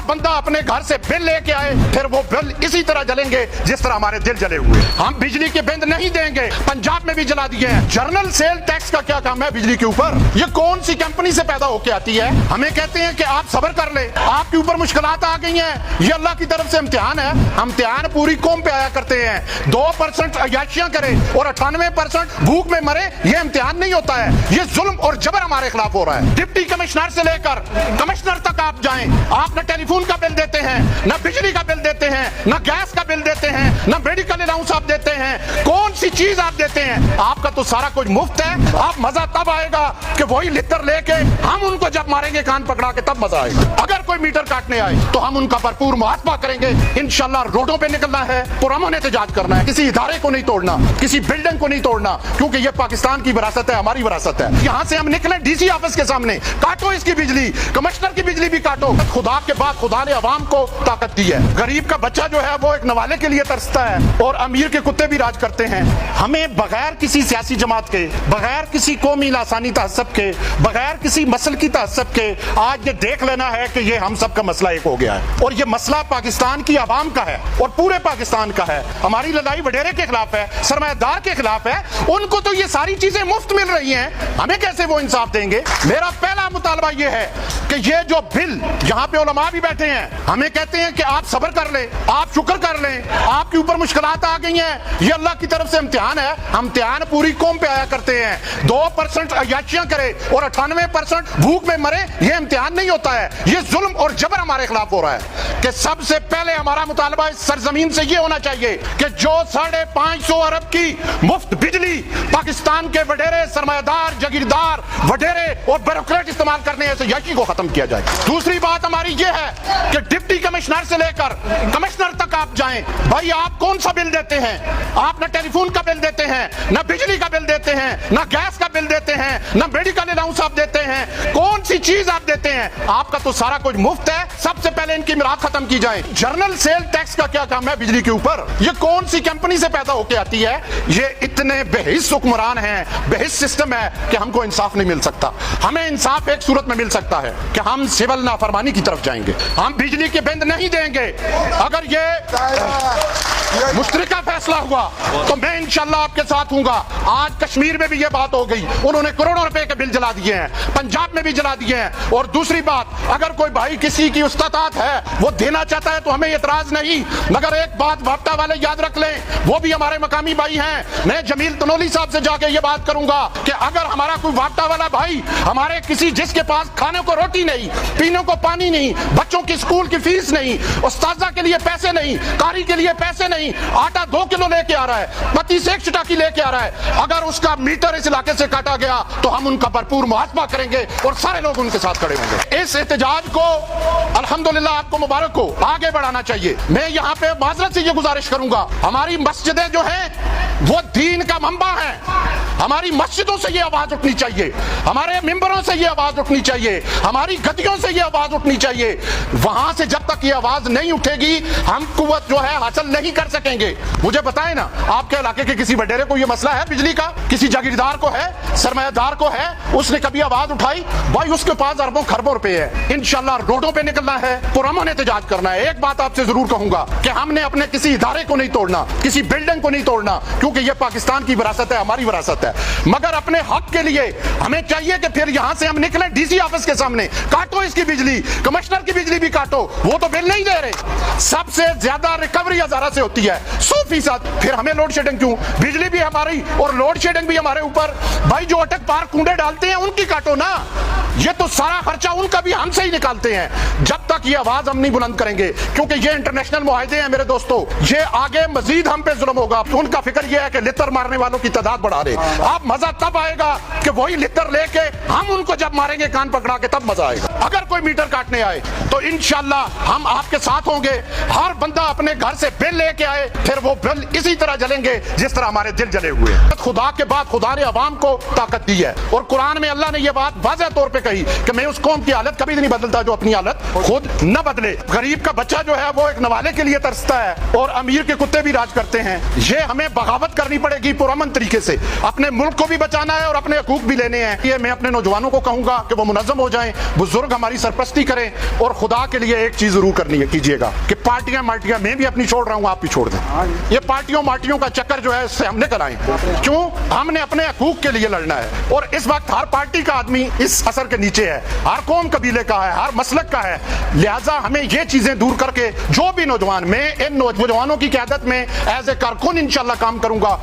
बंदा अपने घर से बिल लेके आए, फिर वो बिल इसी तरह जलेंगे जिस तरह हमारे दिल जले हुए। हम बिजली के बिल नहीं देंगे, पंजाब में भी जला दिए हैं। जर्नल सेल टैक्स का क्या काम है बिजली के ऊपर? ये कौन सी कंपनी से पैदा होके आती है? हमें कहते हैं कि आप सब्र कर ले, आपके ऊपर मुश्किलात आ गई हैं, ये अल्लाह की तरफ से इम्तिहान है। हम इम्तिहान पूरी कौम पे आया करते हैं। 2% अयाशियां करे और 98% भूख में मरे, ये इम्तिहान नहीं होता है। ये जुल्म और जबर हमारे खिलाफ हो रहा है। डिप्टी कमिश्नर से लेकर कमिश्नर तक आप जाएं, आप न टेलीफोन का बिल देते हैं, न बिजली का बिल देते हैं, न गैस का बिल देते हैं, न मेडिकल अलाउंस आप देते हैं। कौन सी चीज आप देते हैं? आपका तो सारा कुछ मुफ्त है। आप मजा तब आएगा कि वही लिटर लेके हम उनको जब मारेंगे कान पकड़ा के, तब मजा आएगा। अगर कोई मीटर काटने आए तो हम उनका भरपूर मुआवजा करेंगे। इंशाल्लाह रोडों पे निकलना है, पुरअमन एहतजाज करना है। किसी इदारे को नहीं तोड़ना, किसी बिल्डिंग को नहीं तोड़ना, क्योंकि ये पाकिस्तान की विरासत है, हमारी विरासत है। यहाँ से हम निकले डीसी ऑफिस के सामने, काटो इसकी बिजली, कमिश्नर की बिजली भी काटो। खुदा के बाद खुदा ने अवाम को ताकत दी है। गरीब का बच्चा जो है वो एक नवाले के लिए तरसता है और अमीर के कुत्ते भी राज करते हैं। हमें बगैर किसी सियासी जमात के, बगैर किसी कौमी लासानी तहस्सब के, बगैर किसी मसल की तहस्सब के आज ये देख लेना है कि ये हम सब का मसला एक हो गया है और ये मसला पाकिस्तान की आवाम का है और पूरे पाकिस्तान का है। हमारी लड़ाई वडेरे के खिलाफ है, सरमायादार के खिलाफ है। उनको तो ये सारी चीजें मुफ्त मिल रही हैं, हमें कैसे वो इंसाफ देंगे? मेरा पहला मुतालबा ये है कि ये जो बिल, यहाँ पे उलमा भी बैठे हैं, हमें कहते हैं कि आप सब्र कर लें, आप शुक्र कर लें, आपके ऊपर मुश्किलात आ गई हैं, ये अल्लाह की तरफ से इम्तिहान है। हम इम्तिहान पूरी कौम पे आया करते हैं। 2% अयाशियां करे और 98% भूख में मरे, ये इम्तिहान नहीं होता है। ये जुल्म और जबर हमारे खिलाफ हो रहा है कि सबसे पहले हमारा मुतालबा इस सरजमीन से ये होना चाहिए कि जो 550 अरब की मुफ्त बिजली पाकिस्तान के वडेरे सरमायादार, जागीरदार, वडेरे और ब्यूरोक्रेट इस्तेमाल करने ऐसे याशी को खत्म किया जाए। दूसरी बात हमारी ये है कि डिप्टी कमिश्नर से लेकर कमिश्नर तक आप जाएं, भाई आप कौन सा बिल देते हैं? आप न टेलीफोन का बिल देते हैं, न बिजली का बिल देते हैं, न गैस का बिल देते हैं, न मेडिकल अलाउंस आप देते हैं। कौन सी चीज आप देते हैं? आपका तो सारा कुछ मुफ्त है। सबसे पहले इनकी मिराद खत्म की जाए। जर्नल सेल टैक्स का क्या काम है बिजली के ऊपर? ये कौन सी कंपनी से पैदा होके आती है? ये इतने बेहिस हुक्मरान हैं, बेहिस सिस्टम है कि हमको इंसाफ नहीं मिल सकता। हमें इंसाफ एक सूरत में मिल सकता है कि हम सिविल नाफरमानी की तरफ जाएंगे। हम बिजली के बिल नहीं देंगे। अगर ये मुश्तरका फैसला हुआ तो मैं इंशाल्लाह आपके साथ हूंगा। आज कश्मीर में भी ये बात हो गई, उन्होंने करोड़ों रुपए के बिल जला दिए हैं, पंजाब में भी जला दिए हैं। और दूसरी बात, अगर कोई भाई किसी की उस्तादात है, वो देना चाहता है तो हमें एतराज नहीं, मगर एक बात वापटा वाले याद रख लें, वो भी हमारे मकामी भाई हैं। मैं जमील तनोली साहब से जाके ये बात करूंगा कि अगर हमारा कोई वापटा वाला भाई हमारे किसी, जिसके पास खाने को रोटी नहीं, पीने को पानी नहीं, बच्चों की स्कूल की फीस नहीं, उस्तादा के लिए पैसे नहीं, कारी के लिए पैसे नहीं, आटा 2 किलो लेके आ रहा है, पति से 1 चटाकी लेके आ रहा है, अगर उसका मीटर इस इलाके से काटा गया तो हम उनका भरपूर मुआवजा करेंगे और सारे लोग उनके साथ खड़े होंगे। इस एहतजाज को अल्हम्दुलिल्लाह आपको मुबारक हो, आगे बढ़ाना चाहिए। मैं यहाँ पे माजरत से ये गुजारिश करूंगा, हमारी मस्जिदें जो हैं वो दीन का मंबा है। हमारी मस्जिदों से ये आवाज उठनी चाहिए, हमारे मिंबरों से ये आवाज उठनी चाहिए, हमारी गद्दियों से ये आवाज उठनी चाहिए। वहां से जब तक ये आवाज नहीं उठेगी हम कुव्वत जो है हासिल नहीं कर सकेंगे। मुझे बताएं ना, आपके इलाके के किसी वडेरे को ये मसला है बिजली का? किसी जागीरदार को है, सरमायादार को है? उसने कभी आवाज उठाई? भाई उसके पास अरबों खरबों रुपए है। इंशाल्लाह रोडों पे निकलना है, पुरअमन एहतजाज करना है। एक बात आपसे जरूर कहूंगा कि हमने अपने किसी इदारे को नहीं तोड़ना, किसी बिल्डिंग को नहीं तोड़ना, क्योंकि ये पाकिस्तान की विरासत है, हमारी विरासत है। मगर अपने हक के लिए हमें चाहिए कि फिर यहां से हम निकले डीसी ऑफिस के सामने, काटो इसकी बिजली, कमिश्नर की बिजली भी काटो, वो तो बिल नहीं दे रहे। सबसे ज्यादा रिकवरी हजारा से होती है, 100%। फिर हमें लोड शेडिंग क्यों? बिजली भी हमारी और लोड शेडिंग भी हमारे ऊपर। भाई जो अटक पार कूड़े डालते हैं उनकी काटो ना, ये तो सारा खर्चा उनका भी हमसे ही निकालते हैं। जब तक ये आवाज हम नहीं बुलंद करेंगे, क्योंकि ये इंटरनेशनल मुआहदे हैं मेरे दोस्तों, ये आगे मजीद हम पे जुल्म होगा। उनका फिक्र ये है कि लितर मारने वालों की तादाद बढ़ा दे। आप मजा तब आएगा कि वही लितर लेके हम उनको जब मारेंगे कान पकड़ा के, तब मजा आएगा। अगर कोई मीटर काटने आए तो इंशाल्लाह हम आपके साथ होंगे। हर बंदा अपने घर से बिल लेके आए, फिर वो बिल इसी तरह जलेंगे जिस तरह हमारे दिल जले हुए हैं। खुदा के बाद खुदा ने अवाम को ताकत दी है और कुरान में अल्लाह ने ये बात वाज़ेह तौर पे कही कि मैं उस कौम की हालत कभी नहीं बदलता जो अपनी हालत खुद न बदले। गरीब का बच्चा जो है वो एक नवाले के लिए तरसता है और अमीर के कुत्ते भी राज करते हैं। ये हमें बगावत करनी पड़ेगी पुरअमन तरीके से, अपने मुल्क को भी बचाना है और अपने हकूक भी लेने हैं। ये मैं अपने नौजवानों को कहूंगा कि वो मुनज़्ज़म हो जाएं, बुजुर्ग बुजुर्ग हमारी सरपरस्ती करें और खुदा के लिए एक चीज जरूर करनी है, कीजिएगा कि पार्टियां मार्टियां मैं भी अपनी छोड़ रहा हूं, आप भी छोड़ दें। ये पार्टियों मार्टियों का चक्कर जो है इससे हम निकल आए। क्यों? हमने अपने हकूक के लिए लड़ना है और इस वक्त हर पार्टी का आदमी इस असर के नीचे है, हर कौम कबीले का है, हर मसलक का है। लिहाजा हमें ये चीजें दूर करके जो भी नौजवान, मैं इन नौजवानों की क़यादत में एज ए कारकुन इंशाल्लाह काम करूंगा।